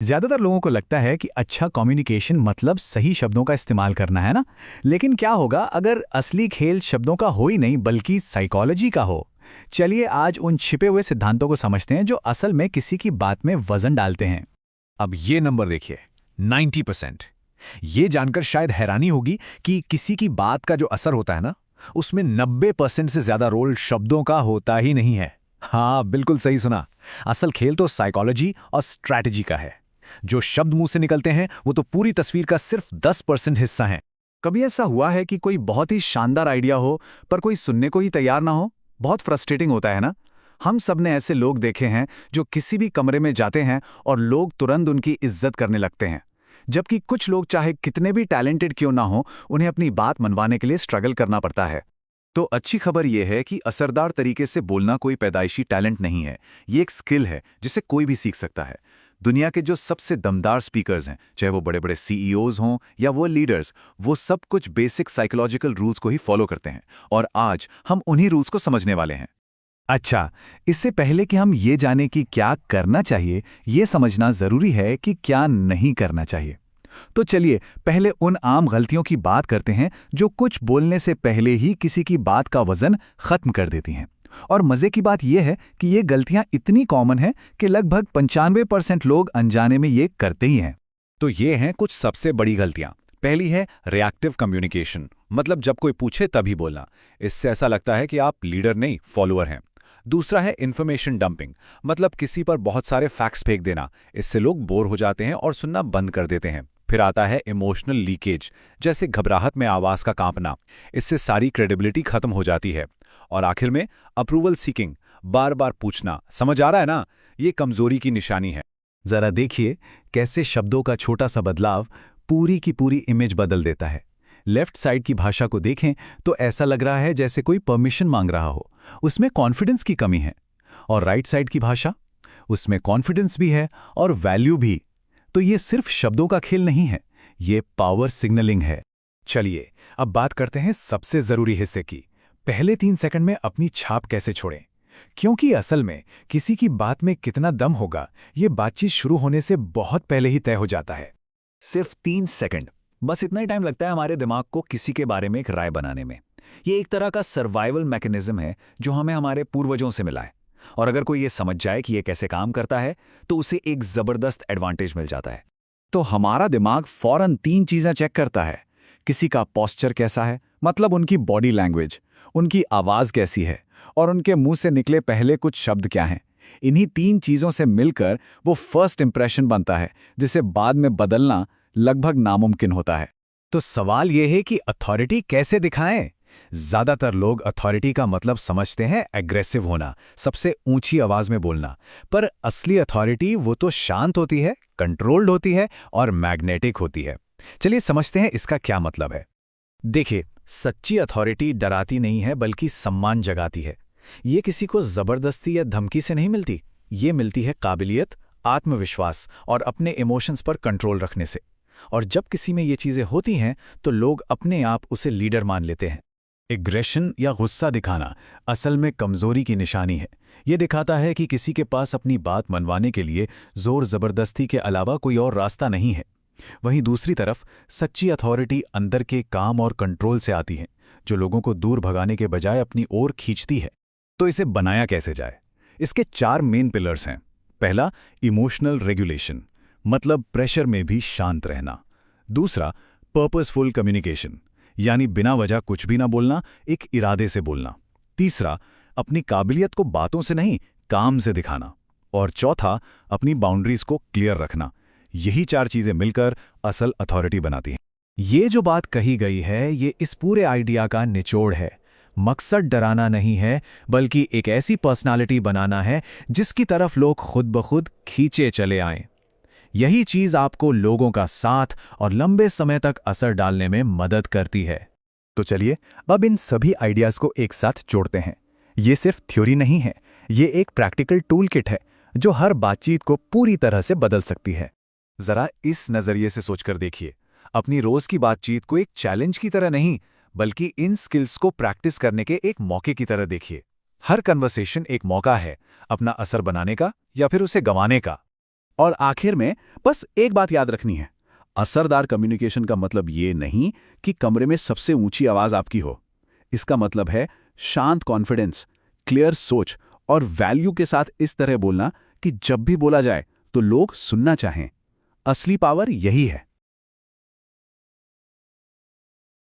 ज्यादातर लोगों को लगता है कि अच्छा कम्युनिकेशन मतलब सही शब्दों का इस्तेमाल करना है ना। लेकिन क्या होगा अगर असली खेल शब्दों का हो ही नहीं बल्कि साइकोलॉजी का हो। चलिए आज उन छिपे हुए सिद्धांतों को समझते हैं जो असल में किसी की बात में वजन डालते हैं। अब ये नंबर देखिए, 90%। ये जानकर शायद हैरानी होगी कि किसी की बात का जो असर होता है ना, उसमें 90% से ज्यादा रोल शब्दों का होता ही नहीं है। हाँ, बिल्कुल सही सुना। असल खेल तो साइकोलॉजी और स्ट्रैटेजी का है। जो शब्द मुंह से निकलते हैं वो तो पूरी तस्वीर का सिर्फ 10% हिस्सा है। कभी ऐसा हुआ है कि कोई बहुत ही शानदार आइडिया हो पर कोई सुनने को ही तैयार ना हो। बहुत फ्रस्ट्रेटिंग होता है ना। हम सब ने ऐसे लोग देखे हैं जो किसी भी कमरे में जाते हैं और लोग तुरंत उनकी इज्जत करने लगते हैं, जबकि कुछ लोग चाहे कितने भी टैलेंटेड क्यों ना हो उन्हें अपनी बात मनवाने के लिए स्ट्रगल करना पड़ता है। तो अच्छी खबर यह है कि असरदार तरीके से बोलना कोई पैदाइशी टैलेंट नहीं है। ये एक स्किल है जिसे कोई भी सीख सकता है। दुनिया के जो सबसे दमदार स्पीकर्स हैं, चाहे वो बड़े बड़े सीईओज हों या वो लीडर्स, वो सब कुछ बेसिक साइकोलॉजिकल रूल्स को ही फॉलो करते हैं। और आज हम उन्हीं रूल्स को समझने वाले हैं। अच्छा, इससे पहले कि हम ये जाने कि क्या करना चाहिए, ये समझना जरूरी है कि क्या नहीं करना चाहिए। तो चलिए पहले उन आम गलतियों की बात करते हैं जो कुछ बोलने से पहले ही किसी की बात का वजन खत्म कर देती हैं। और मजे की बात यह है कि ये गलतियां इतनी कॉमन हैं कि लगभग 95% लोग अनजाने में ये करते ही हैं। तो ये हैं कुछ सबसे बड़ी गलतियां। पहली है रिएक्टिव कम्युनिकेशन, मतलब जब कोई पूछे तभी बोलना। इससे ऐसा लगता है कि आप लीडर नहीं, फॉलोअर हैं। दूसरा है इन्फॉर्मेशन डंपिंग, मतलब किसी पर बहुत सारे फैक्ट्स फेंक देना। इससे लोग बोर हो जाते हैं और सुनना बंद कर देते हैं। फिर आता है इमोशनल लीकेज, जैसे घबराहट में आवाज का कांपना। इससे सारी क्रेडिबिलिटी खत्म हो जाती है। और आखिर में अप्रूवल सीकिंग, बार बार पूछना। समझ आ रहा है ना? ये कमजोरी की निशानी है। जरा देखिए कैसे शब्दों का छोटा सा बदलाव पूरी की पूरी इमेज बदल देता है। लेफ्ट साइड की भाषा को देखें तो ऐसा लग रहा है जैसे कोई परमिशन मांग रहा हो, उसमें कॉन्फिडेंस की कमी है। और राइट साइड की भाषा, उसमें कॉन्फिडेंस भी है और वैल्यू भी। तो ये सिर्फ शब्दों का खेल नहीं है, ये पावर सिग्नलिंग है। चलिए अब बात करते हैं सबसे जरूरी हिस्से की, पहले 3 सेकंड में अपनी छाप कैसे छोड़ें। क्योंकि असल में किसी की बात में कितना दम होगा, ये बातचीत शुरू होने से बहुत पहले ही तय हो जाता है। सिर्फ 3 सेकंड, बस इतना ही टाइम लगता है हमारे दिमाग को किसी के बारे में एक राय बनाने में। ये एक तरह का सर्वाइवल मैकेनिज्म है जो हमें हमारे पूर्वजों से मिला है। और अगर कोई ये समझ जाए कि ये कैसे काम करता है तो उसे एक जबरदस्त एडवांटेज मिल जाता है। तो हमारा दिमाग फौरन 3 चीजें चेक करता है। किसी का पोस्चर कैसा है, मतलब उनकी बॉडी लैंग्वेज, उनकी आवाज कैसी है और उनके मुंह से निकले पहले कुछ शब्द क्या हैं। इन्हीं 3 चीजों से मिलकर वो फर्स्ट इंप्रेशन बनता है, जिसे बाद में बदलना लगभग नामुमकिन होता है। तो सवाल यह है कि अथॉरिटी कैसे दिखाएं। ज्यादातर लोग अथॉरिटी का मतलब समझते हैं एग्रेसिव होना, सबसे ऊंची आवाज में बोलना। पर असली अथॉरिटी वो तो शांत होती है, कंट्रोल्ड होती है और मैग्नेटिक होती है। चलिए समझते हैं इसका क्या मतलब है। देखिए, सच्ची अथॉरिटी डराती नहीं है बल्कि सम्मान जगाती है। ये किसी को जबरदस्ती या धमकी से नहीं मिलती, ये मिलती है काबिलियत, आत्मविश्वास और अपने इमोशंस पर कंट्रोल रखने से। और जब किसी में ये चीजें होती हैं तो लोग अपने आप उसे लीडर मान लेते हैं। एग्रेशन या गुस्सा दिखाना असल में कमजोरी की निशानी है। ये दिखाता है कि किसी के पास अपनी बात मनवाने के लिए जोर जबरदस्ती के अलावा कोई और रास्ता नहीं है। वहीं दूसरी तरफ सच्ची अथॉरिटी अंदर के काम और कंट्रोल से आती है, जो लोगों को दूर भगाने के बजाय अपनी ओर खींचती है। तो इसे बनाया कैसे जाए? इसके 4 मेन पिलर्स हैं। पहला, इमोशनल रेगुलेशन, मतलब प्रेशर में भी शांत रहना। दूसरा, पर्पसफुल कम्युनिकेशन, यानी बिना वजह कुछ भी ना बोलना, एक इरादे से बोलना। तीसरा, अपनी काबिलियत को बातों से नहीं काम से दिखाना। और चौथा, अपनी बाउंड्रीज को क्लियर रखना। यही 4 चीजें मिलकर असल अथॉरिटी बनाती हैं। ये जो बात कही गई है ये इस पूरे आइडिया का निचोड़ है। मकसद डराना नहीं है बल्कि एक ऐसी पर्सनालिटी बनाना है जिसकी तरफ लोग खुद ब खुद खींचे चले आएं। यही चीज आपको लोगों का साथ और लंबे समय तक असर डालने में मदद करती है। तो चलिए अब इन सभी आइडियाज को एक साथ जोड़ते हैं। ये सिर्फ थ्योरी नहीं है, ये एक प्रैक्टिकल टूल किट है जो हर बातचीत को पूरी तरह से बदल सकती है। जरा इस नजरिए से सोचकर देखिए, अपनी रोज की बातचीत को एक चैलेंज की तरह नहीं बल्कि इन स्किल्स को प्रैक्टिस करने के एक मौके की तरह देखिए। हर कन्वर्सेशन एक मौका है अपना असर बनाने का या फिर उसे गंवाने का। और आखिर में बस एक बात याद रखनी है, असरदार कम्युनिकेशन का मतलब ये नहीं कि कमरे में सबसे ऊंची आवाज आपकी हो। इसका मतलब है शांत कॉन्फिडेंस, क्लियर सोच और वैल्यू के साथ इस तरह बोलना कि जब भी बोला जाए तो लोग सुनना चाहें। असली पावर यही है।